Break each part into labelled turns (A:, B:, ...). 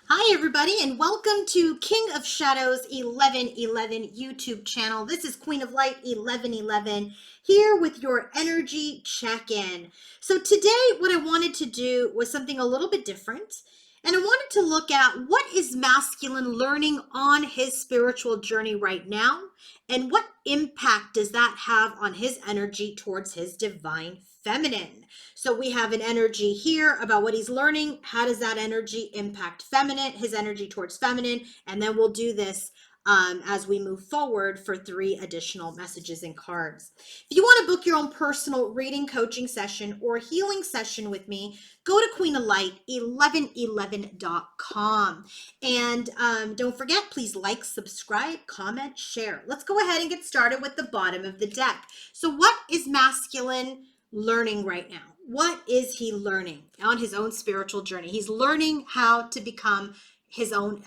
A: Hi, everybody, and welcome to King of Shadows 1111 YouTube channel. This is Queen of Light 1111 here with your energy check-in. So today, what I wanted to do was something a little bit different, and I wanted to look at what is masculine learning on his spiritual journey right now, and what impact does that have on his energy towards his divine feminine. So we have an energy here about what he's learning. How does that energy impact feminine, his energy towards feminine? And then we'll do this as we move forward for 3 additional messages and cards. If you want to book your own personal reading, coaching session, or healing session with me, go to queenoflight1111.com. And don't forget, please like, subscribe, comment, share. Let's go ahead and get started with the bottom of the deck. So what is masculine learning right now? What is he learning on his own spiritual journey? He's learning how to become his own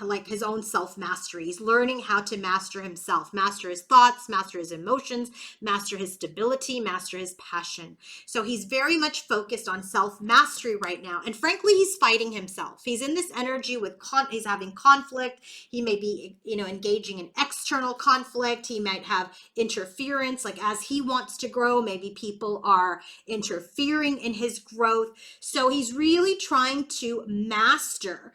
A: self-mastery. He's learning how to master himself, master his thoughts, master his emotions, master his stability, master his passion. So he's very much focused on self-mastery right now. And frankly, he's fighting himself. He's in this energy with he's having conflict. He may be, engaging in external conflict. He might have interference, like as he wants to grow, maybe people are interfering in his growth. So he's really trying to master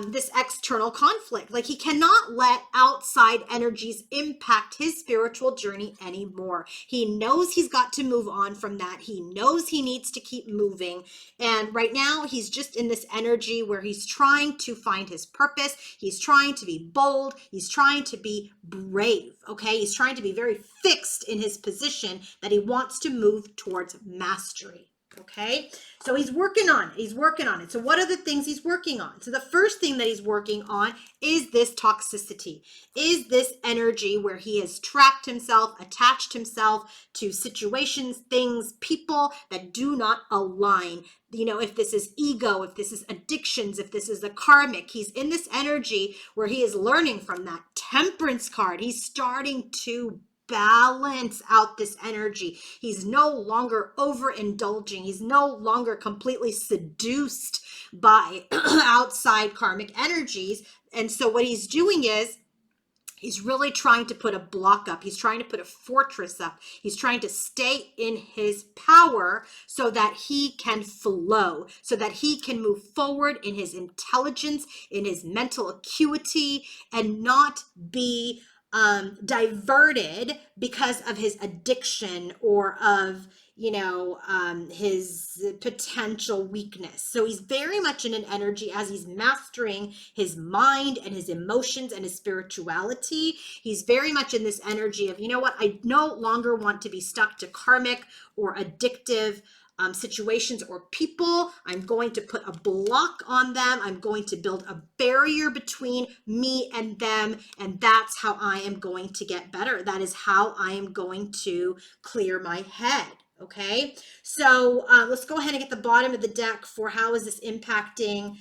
A: this external conflict. Like he cannot let outside energies impact his spiritual journey anymore. He knows he's got to move on from that. He knows he needs to keep moving. And right now he's just in this energy where he's trying to find his purpose. He's trying to be bold. He's trying to be brave. Okay. He's trying to be very fixed in his position that he wants to move towards mastery. Okay, so he's working on it. So what are the things he's working on? So the first thing that he's working on is this toxicity, is this energy where he has trapped himself, attached himself to situations, things, people that do not align. If this is ego, if this is addictions, if this is a karmic, he's in this energy where he is learning from that Temperance card. He's starting to balance out this energy. He's no longer overindulging. He's no longer completely seduced by outside karmic energies. And so what he's doing is he's really trying to put a block up. He's trying to put a fortress up. He's trying to stay in his power so that he can flow, so that he can move forward in his intelligence, in his mental acuity, and not be diverted because of his addiction or of his potential weakness. So he's very much in an energy as he's mastering his mind and his emotions and his spirituality. He's very much in this energy of, I no longer want to be stuck to karmic or addictive situations or people. I'm going to put a block on them. I'm going to build a barrier between me and them. And that's how I am going to get better. That is how I am going to clear my head. Okay, so let's go ahead and get the bottom of the deck for how is this impacting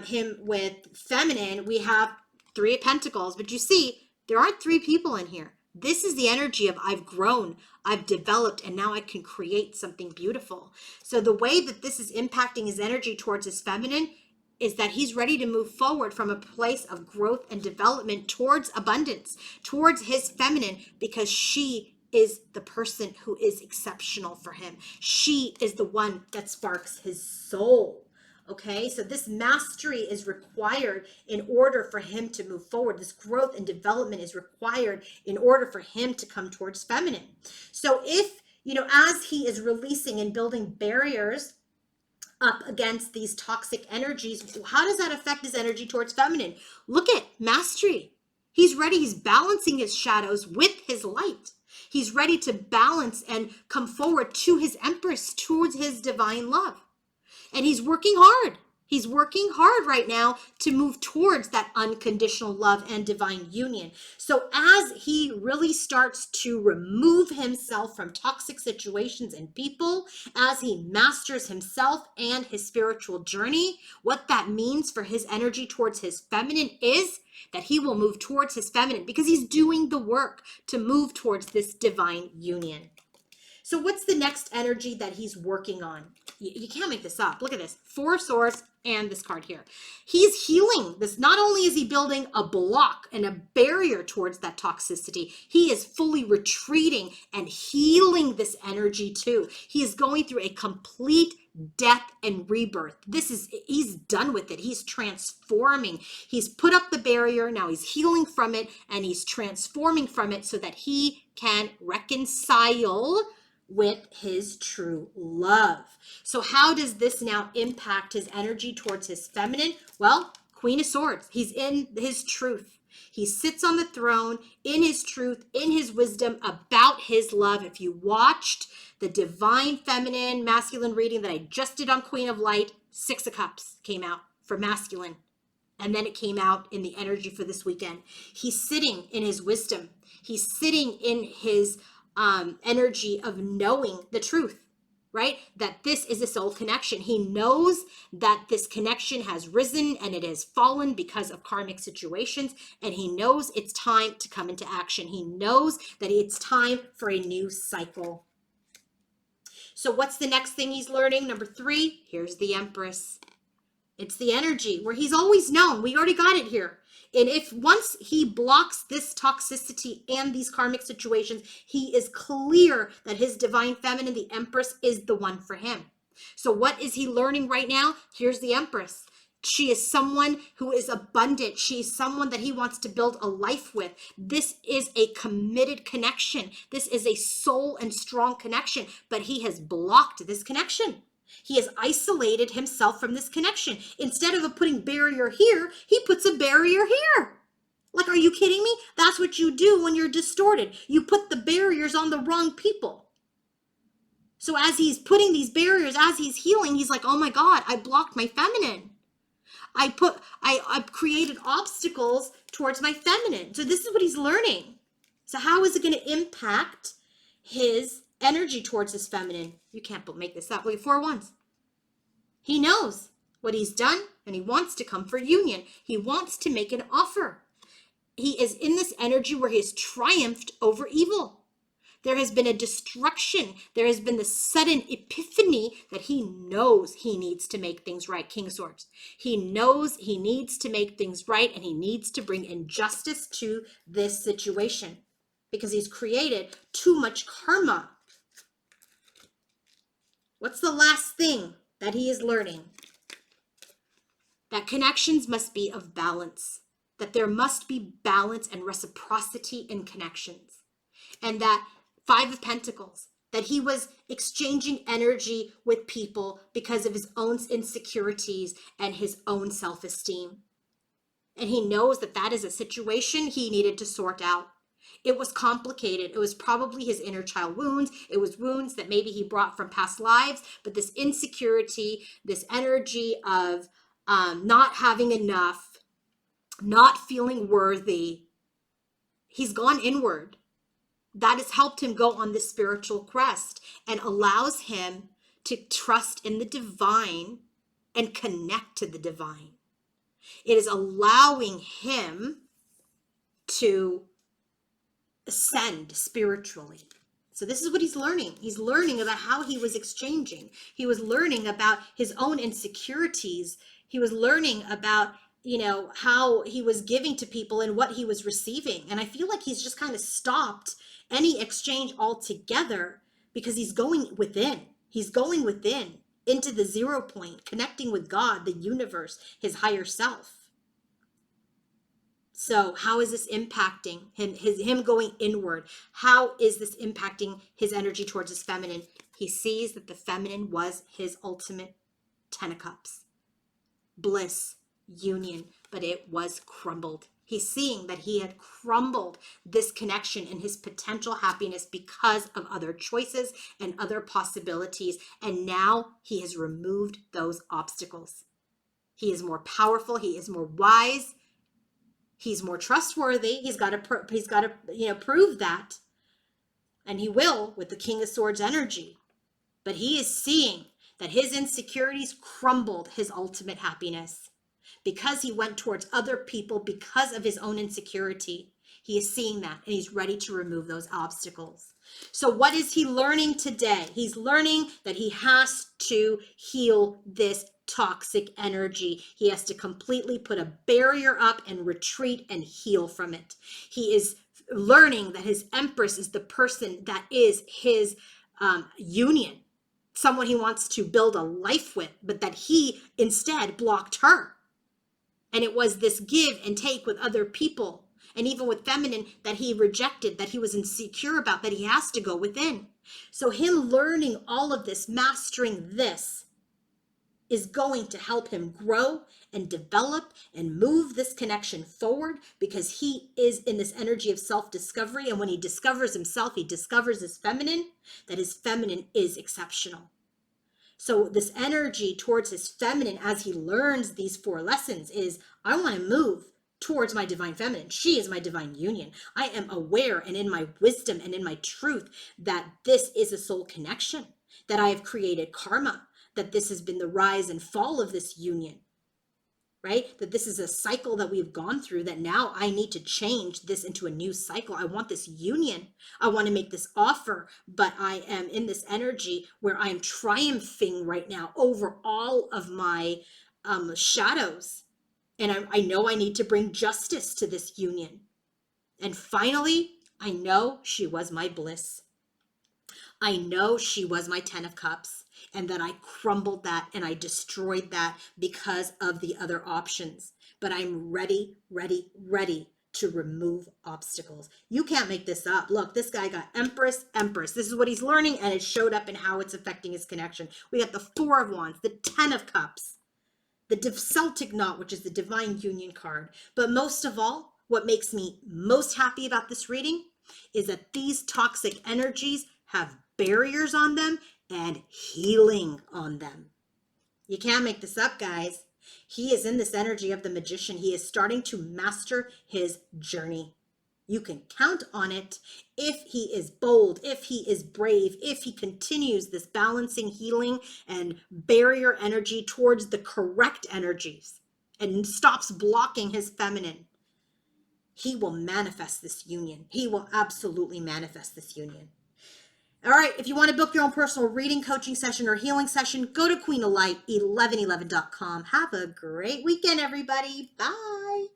A: him with feminine. We have 3 of Pentacles, but you see, there aren't 3 people in here. This is the energy of I've grown, I've developed, and now I can create something beautiful. So the way that this is impacting his energy towards his feminine is that he's ready to move forward from a place of growth and development towards abundance, towards his feminine, because she is the person who is exceptional for him. She is the one that sparks his soul. Okay, so this mastery is required in order for him to move forward. This growth and development is required in order for him to come towards feminine. So if, as he is releasing and building barriers up against these toxic energies, how does that affect his energy towards feminine? Look at mastery. He's ready. He's balancing his shadows with his light. He's ready to balance and come forward to his Empress, towards his divine love. And he's working hard. He's working hard right now to move towards that unconditional love and divine union. So as he really starts to remove himself from toxic situations and people, as he masters himself and his spiritual journey, what that means for his energy towards his feminine is that he will move towards his feminine because he's doing the work to move towards this divine union. So what's the next energy that he's working on? You can't make this up. Look at this. 4 of Swords, and this card here. He's healing this. Not only is he building a block and a barrier towards that toxicity, he is fully retreating and healing this energy too. He is going through a complete death and rebirth. He's done with it. He's transforming. He's put up the barrier. Now he's healing from it and he's transforming from it so that he can reconcile with his true love. So how does this now impact his energy towards his feminine? Well, Queen of Swords. He's in his truth. He sits on the throne in his truth, in his wisdom about his love. If you watched the divine feminine masculine reading that I just did on Queen of Light, 6 of Cups came out for masculine. And then it came out in the energy for this weekend. He's sitting in his wisdom. He's sitting in his energy of knowing the truth, right? That this is a soul connection. He knows that this connection has risen and it has fallen because of karmic situations. And he knows it's time to come into action. He knows that it's time for a new cycle. So what's the next thing he's learning? Number 3, here's the Empress. It's the energy where he's always known. We already got it here. And if once he blocks this toxicity and these karmic situations, he is clear that his divine feminine, the Empress, is the one for him. So what is he learning right now? Here's the Empress. She is someone who is abundant. She is someone that he wants to build a life with. This is a committed connection. This is a soul and strong connection, but he has blocked this connection. He has isolated himself from this connection. Instead of putting barrier here, he puts a barrier here. Like, are you kidding me? That's what you do when you're distorted. You put the barriers on the wrong people. So as he's putting these barriers, as he's healing, he's like, oh my God, I blocked my feminine. I've created obstacles towards my feminine. So this is what he's learning. So how is it going to impact his energy towards his feminine? You can't make this up. Look at 4 wands. He knows what he's done and he wants to come for union. He wants to make an offer. He is in this energy where he has triumphed over evil. There has been a destruction. There has been the sudden epiphany that he knows he needs to make things right. King of Swords. He knows he needs to make things right and he needs to bring injustice to this situation because he's created too much karma. What's the last thing that he is learning? That connections must be of balance. That there must be balance and reciprocity in connections. And that 5 of Pentacles, that he was exchanging energy with people because of his own insecurities and his own self-esteem. And he knows that that is a situation he needed to sort out. It was complicated. It was probably his inner child wounds. It was wounds that maybe he brought from past lives, but this insecurity, this energy of not having enough, not feeling worthy, he's gone inward. That has helped him go on this spiritual quest and allows him to trust in the divine and connect to the divine. It is allowing him to ascend spiritually. So this is what he's learning. He's learning about how he was exchanging. He was learning about his own insecurities. He was learning about, how he was giving to people and what he was receiving. And I feel like he's just kind of stopped any exchange altogether because he's going within. He's going within into the 0 point, connecting with God, the universe, his higher self. So how is this impacting him going inward? How is this impacting his energy towards his feminine? He sees that the feminine was his ultimate 10 of Cups. Bliss, union, but it was crumbled. He's seeing that he had crumbled this connection and his potential happiness because of other choices and other possibilities. And now he has removed those obstacles. He is more powerful. He is more wise. He's more trustworthy. He's got to prove that. And he will with the King of Swords energy. But he is seeing that his insecurities crumbled his ultimate happiness. Because he went towards other people because of his own insecurity. He is seeing that and he's ready to remove those obstacles. So what is he learning today? He's learning that he has to heal this toxic energy. He has to completely put a barrier up and retreat and heal from it. He is learning that his Empress is the person that is his union, someone he wants to build a life with, but that he instead blocked her. And it was this give and take with other people, and even with feminine, that he rejected, that he was insecure about, that he has to go within. So him learning all of this, mastering this, is going to help him grow and develop and move this connection forward, because he is in this energy of self-discovery. And when he discovers himself, he discovers his feminine, that his feminine is exceptional. So this energy towards his feminine, as he learns these 4 lessons, is I want to move towards my divine feminine. She is my divine union. I am aware and in my wisdom and in my truth that this is a soul connection, that I have created karma, that this has been the rise and fall of this union, right? That this is a cycle that we've gone through, that now I need to change this into a new cycle. I want this union. I want to make this offer, but I am in this energy where I am triumphing right now over all of my shadows. And I know I need to bring justice to this union. And finally, I know she was my bliss. I know she was my 10 of Cups, and that I crumbled that and I destroyed that because of the other options. But I'm ready, ready, ready to remove obstacles. You can't make this up. Look, this guy got Empress, Empress. This is what he's learning, and it showed up in how it's affecting his connection. We got the 4 of Wands, the 10 of Cups, the Celtic Knot, which is the Divine Union card. But most of all, what makes me most happy about this reading is that these toxic energies have barriers on them and healing on them. You can't make this up, guys. He is in this energy of the Magician. He is starting to master his journey. You can count on it if he is bold, if he is brave, if he continues this balancing, healing, and barrier energy towards the correct energies and stops blocking his feminine. He will manifest this union. He will absolutely manifest this union. All right, if you want to book your own personal reading, coaching session, or healing session, go to queenoflight1111.com. Have a great weekend, everybody. Bye.